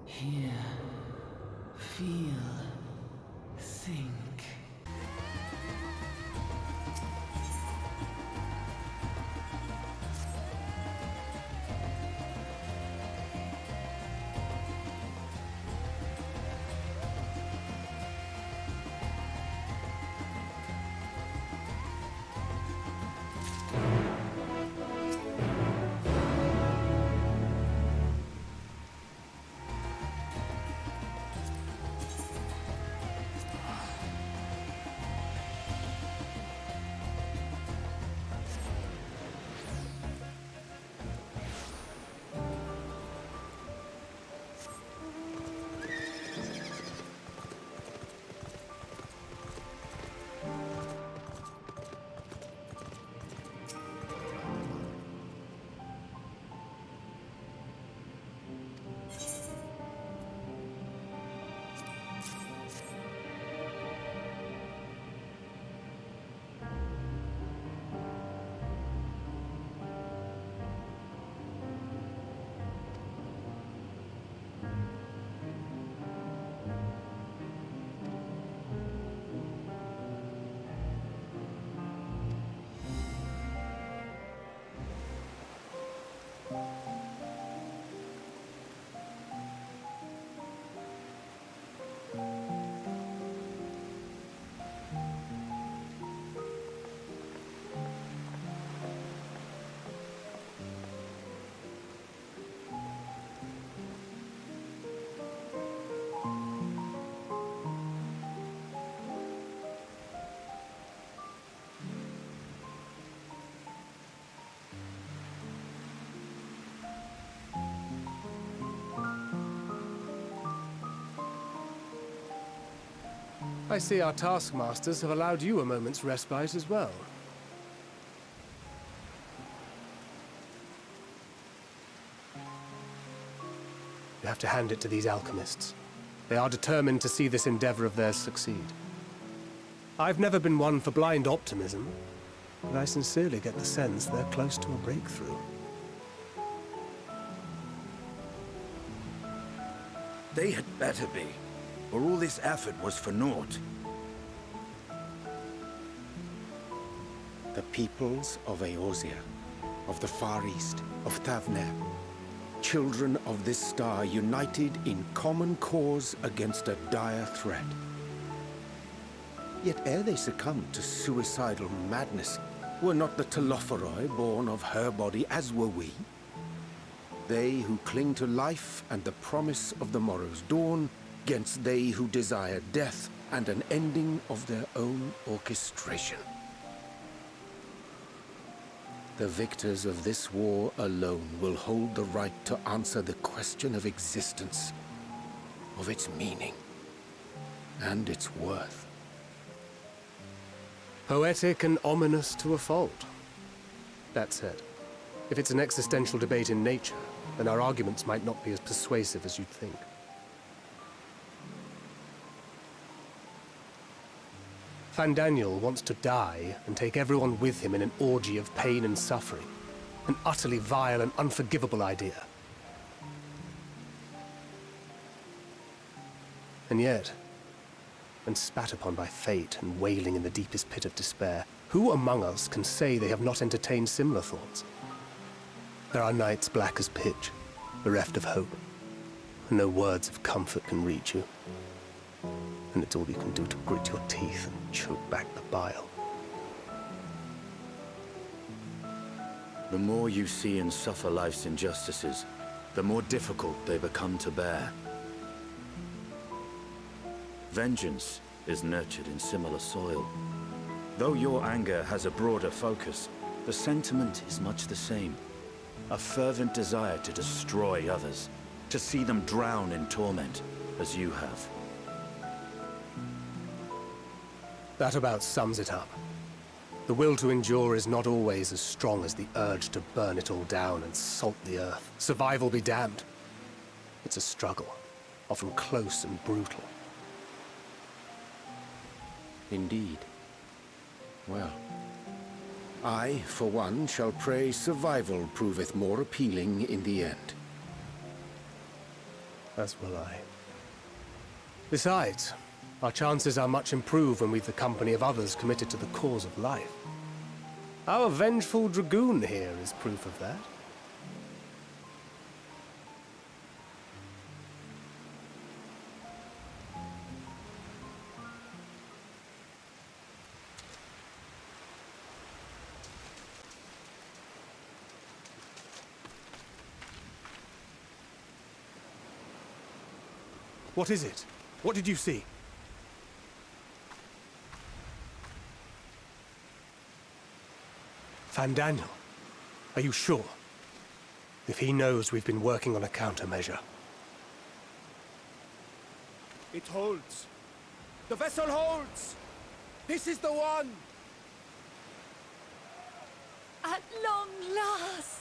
Hear, feel, think. I see our taskmasters have allowed you a moment's respite as well. You have to hand it to these alchemists. They are determined to see this endeavor of theirs succeed. I've never been one for blind optimism, but I sincerely get the sense they're close to a breakthrough. They had better be, or all this effort was for naught. The peoples of Eorzea, of the Far East, of Thavner, children of this star united in common cause against a dire threat. Yet ere they succumbed to suicidal madness, were not the Telophoroi born of her body as were we? They who cling to life and the promise of the morrow's dawn, against they who desire death and an ending of their own orchestration. The victors of this war alone will hold the right to answer the question of existence, of its meaning, and its worth. Poetic and ominous to a fault. That said, if it's an existential debate in nature, then our arguments might not be as persuasive as you'd think. Fandaniel wants to die and take everyone with him in an orgy of pain and suffering. An utterly vile and unforgivable idea. And yet, when spat upon by fate and wailing in the deepest pit of despair, who among us can say they have not entertained similar thoughts? There are nights black as pitch, bereft of hope, and no words of comfort can reach you. And it's all you can do to grit your teeth and choke back the bile. The more you see and suffer life's injustices, the more difficult they become to bear. Vengeance is nurtured in similar soil. Though your anger has a broader focus, the sentiment is much the same. A fervent desire to destroy others, to see them drown in torment, as you have. That about sums it up. The will to endure is not always as strong as the urge to burn it all down and salt the earth. Survival be damned. It's a struggle, often close and brutal. Indeed. Well, I, for one, shall pray survival proveth more appealing in the end. As will I. Besides, our chances are much improved when we've the company of others committed to the cause of life. Our vengeful dragoon here is proof of that. What is it? What did you see? Fandaniel, are you sure? If he knows we've been working on a countermeasure. It holds. The vessel holds! This is the one! At long last!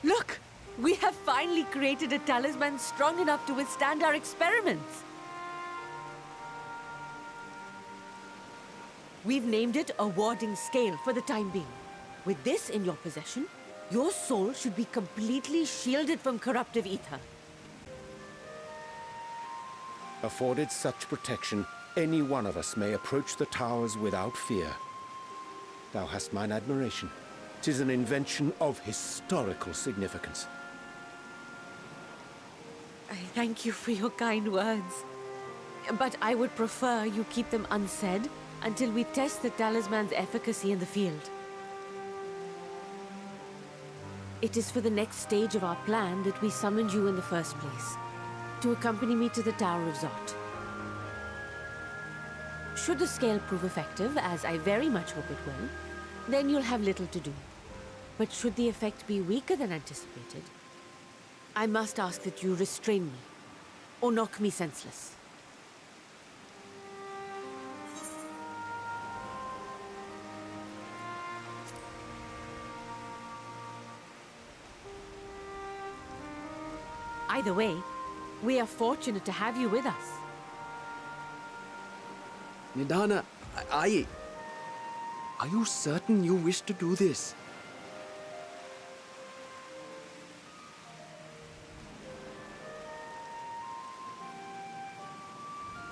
Look! We have finally created a talisman strong enough to withstand our experiments! We've named it a warding scale for the time being. With this in your possession, your soul should be completely shielded from corruptive ether. Afforded such protection, any one of us may approach the towers without fear. Thou hast mine admiration. 'Tis an invention of historical significance. I thank you for your kind words. But I would prefer you keep them unsaid until we test the talisman's efficacy in the field. It is for the next stage of our plan that we summoned you in the first place, to accompany me to the Tower of Zot. Should the scale prove effective, as I very much hope it will, then you'll have little to do. But should the effect be weaker than anticipated, I must ask that you restrain me, or knock me senseless. Either way, we are fortunate to have you with us. Nidana, are you certain you wish to do this?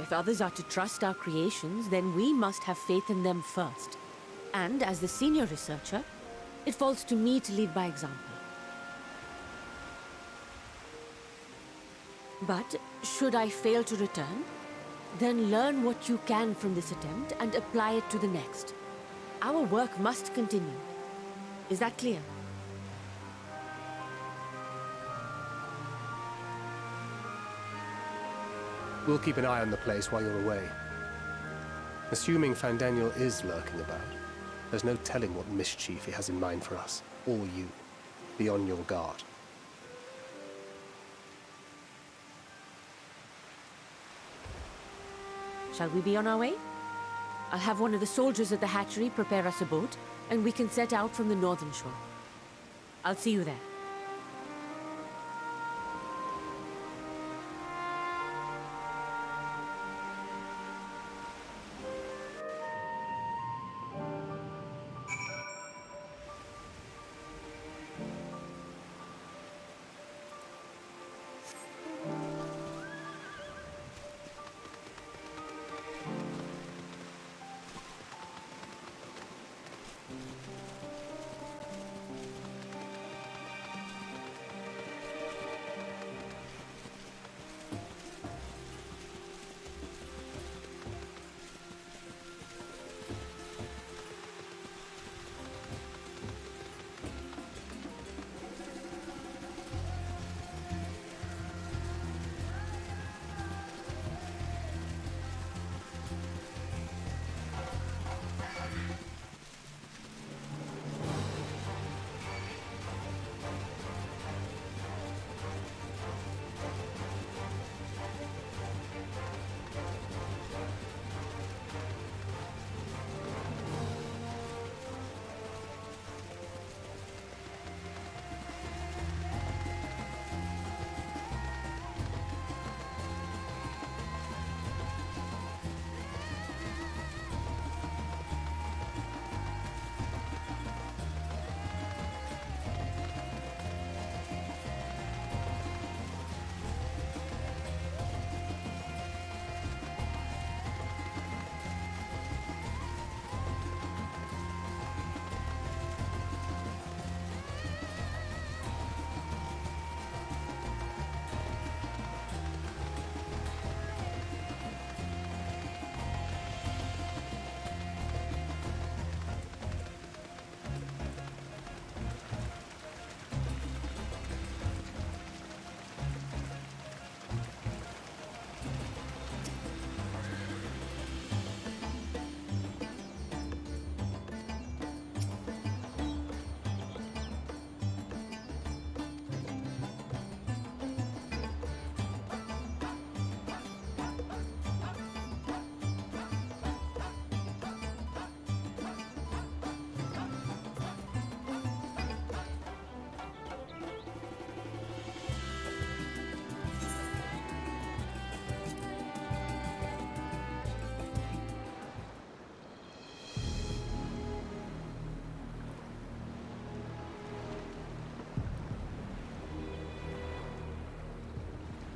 If others are to trust our creations, then we must have faith in them first. And as the senior researcher, it falls to me to lead by example. But should I fail to return, then learn what you can from this attempt and apply it to the next. Our work must continue. Is that clear? We'll keep an eye on the place while you're away. Assuming Fandaniel is lurking about, there's no telling what mischief he has in mind for us, or you. Be on your guard. Shall we be on our way? I'll have one of the soldiers at the hatchery prepare us a boat, and we can set out from the northern shore. I'll see you there.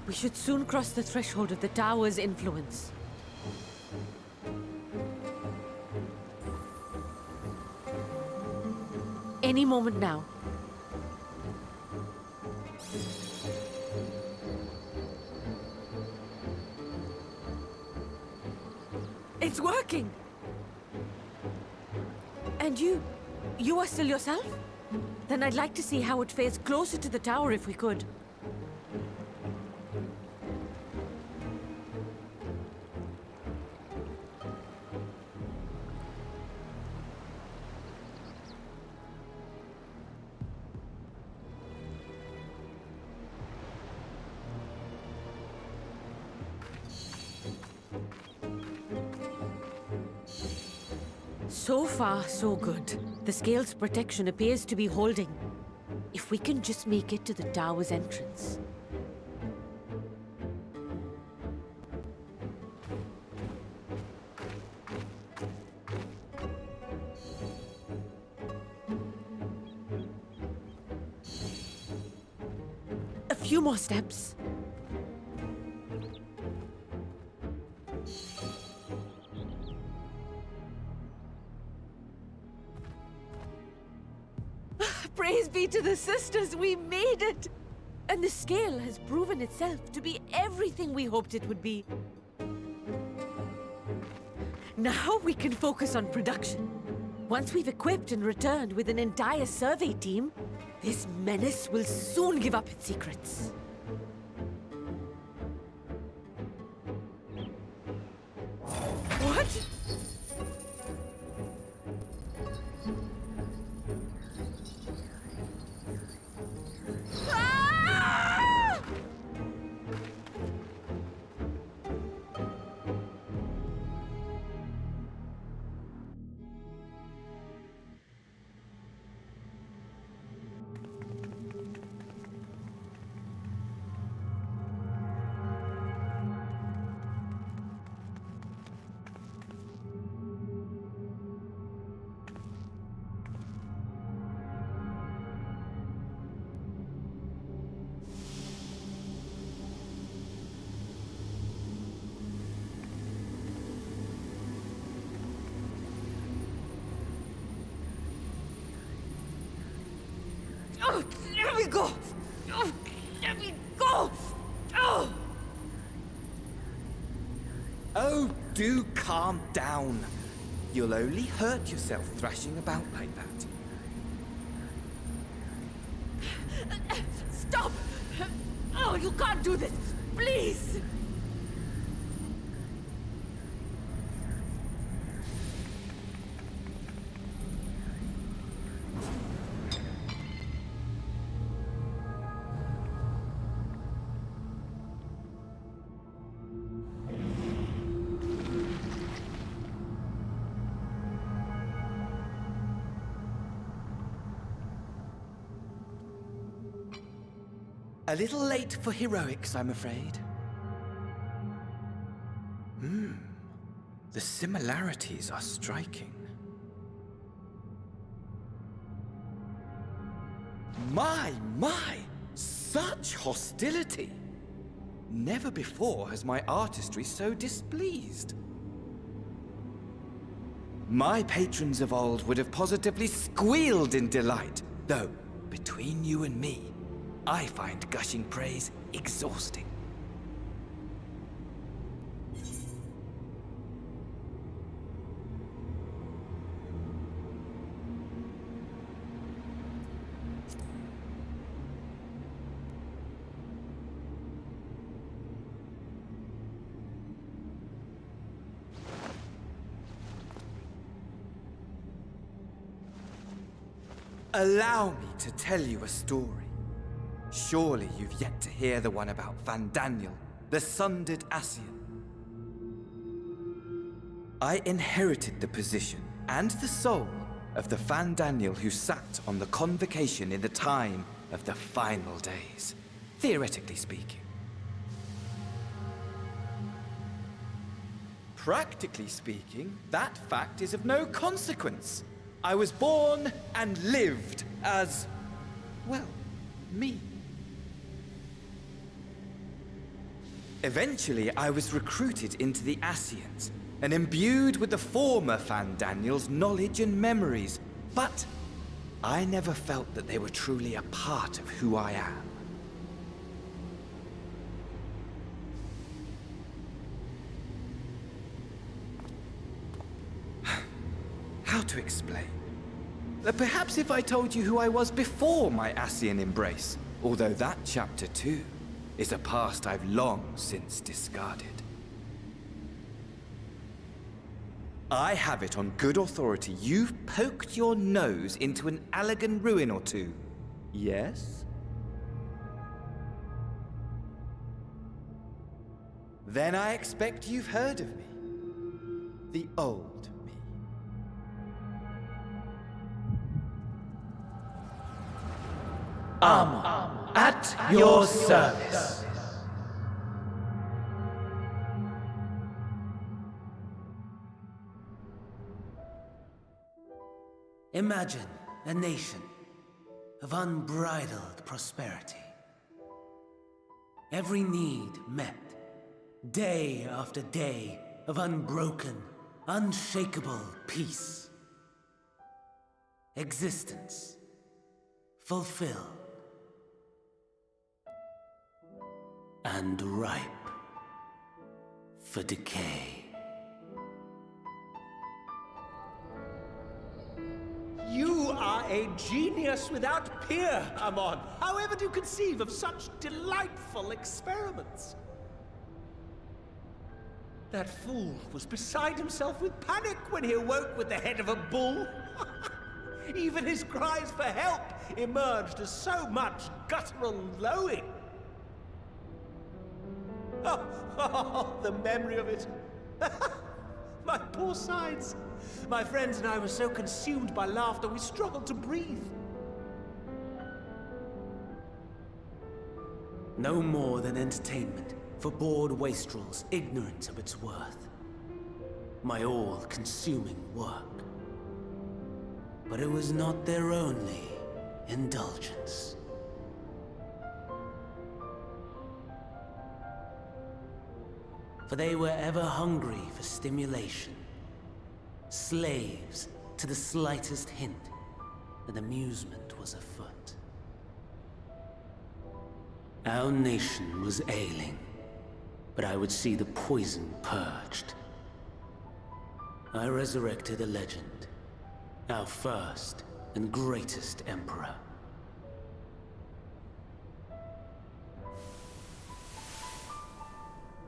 We should soon cross the threshold of the tower's influence. Any moment now. It's working! And you are still yourself? Then I'd like to see how it fares closer to the tower if we could. So far, so good. The scale's protection appears to be holding. If we can just make it to the tower's entrance. A few more steps. Praise be to the sisters, we made it! And the scale has proven itself to be everything we hoped it would be. Now we can focus on production. Once we've equipped and returned with an entire survey team, this menace will soon give up its secrets. What? Oh, let me go! Oh, let me go! Oh! Oh, do calm down. You'll only hurt yourself thrashing about like that. Stop! Oh, you can't do this! Please! A little late for heroics, I'm afraid. The similarities are striking. My! Such hostility! Never before has my artistry so displeased. My patrons of old would have positively squealed in delight, though, between you and me, I find gushing praise exhausting. Allow me to tell you a story. Surely you've yet to hear the one about Van Daniel, the sundered Ascian. I inherited the position and the soul of the Van Daniel who sat on the convocation in the time of the final days, theoretically speaking. Practically speaking, that fact is of no consequence. I was born and lived as, well, me. Eventually, I was recruited into the Ascians and imbued with the former Fandaniel's knowledge and memories, but I never felt that they were truly a part of who I am. How to explain? Perhaps if I told you who I was before my Ascian embrace, although that chapter too is a past I've long since discarded. I have it on good authority you've poked your nose into an Allegan ruin or two. Yes? Then I expect you've heard of me. The old me. Armor, at your service. Imagine a nation of unbridled prosperity. Every need met, day after day of unbroken, unshakable peace. Existence fulfilled and ripe for decay. You are a genius without peer, Amon. However do you conceive of such delightful experiments? That fool was beside himself with panic when he awoke with the head of a bull. Even his cries for help emerged as so much guttural lowing. Oh, the memory of it. My poor sides. My friends and I were so consumed by laughter we struggled to breathe. No more than entertainment for bored wastrels ignorant of its worth. My all-consuming work. But it was not their only indulgence. For they were ever hungry for stimulation. Slaves to the slightest hint that amusement was afoot. Our nation was ailing, but I would see the poison purged. I resurrected a legend, our first and greatest emperor.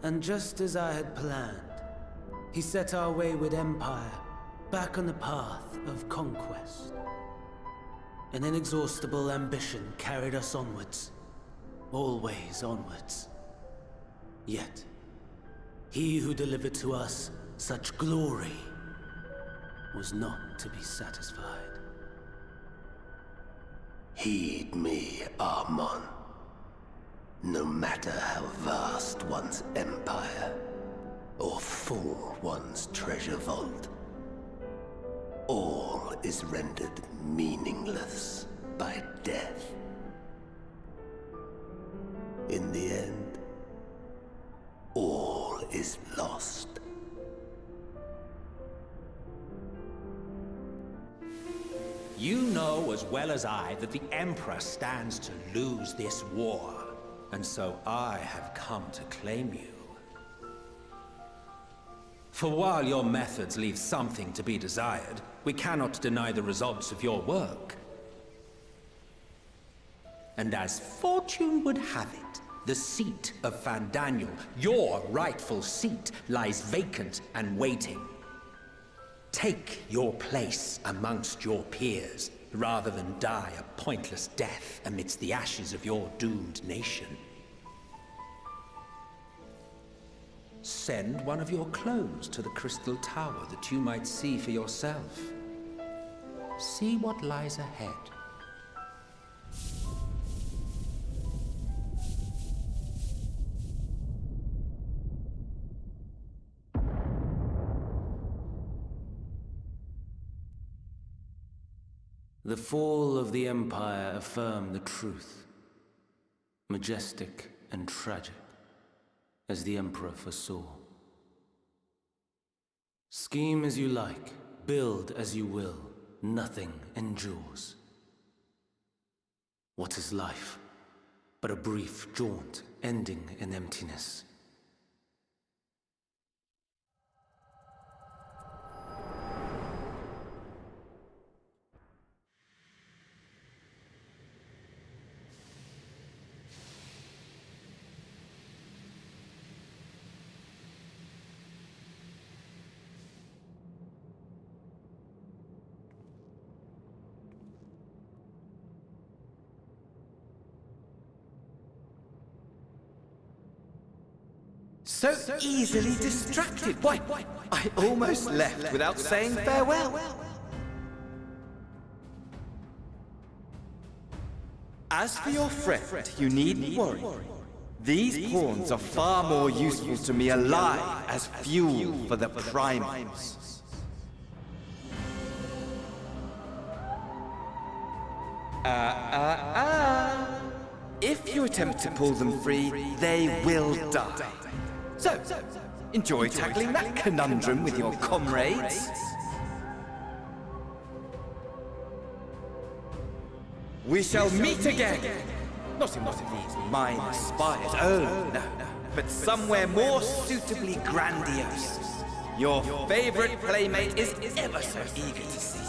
And just as I had planned, he set our wayward empire back on the path of conquest. An inexhaustible ambition carried us onwards, always onwards. Yet, he who delivered to us such glory was not to be satisfied. Heed me, Armon. No matter how vast one's empire, or full one's treasure vault, all is rendered meaningless by death. In the end, all is lost. You know as well as I that the Emperor stands to lose this war, and so I have come to claim you. For while your methods leave something to be desired, we cannot deny the results of your work. And as fortune would have it, the seat of Fandaniel, your rightful seat, lies vacant and waiting. Take your place amongst your peers, rather than die a pointless death amidst the ashes of your doomed nation. Send one of your clones to the Crystal Tower that you might see for yourself. See what lies ahead. The fall of the Empire affirmed the truth. Majestic and tragic. as the Emperor foresaw. Scheme as you like, build as you will, nothing endures. What is life but a brief jaunt ending in emptiness? So easily distracted. Why, I almost left without saying farewell. As for your friend, you needn't worry. These pawns are far more useful to me alive as fuel for the primals. If you attempt to pull them free, they will die. So, enjoy tackling that conundrum with your comrades. We shall meet again! Not in one of these minor spires, oh no, but somewhere more suitably grandiose. Your favorite playmate is ever so eager to see.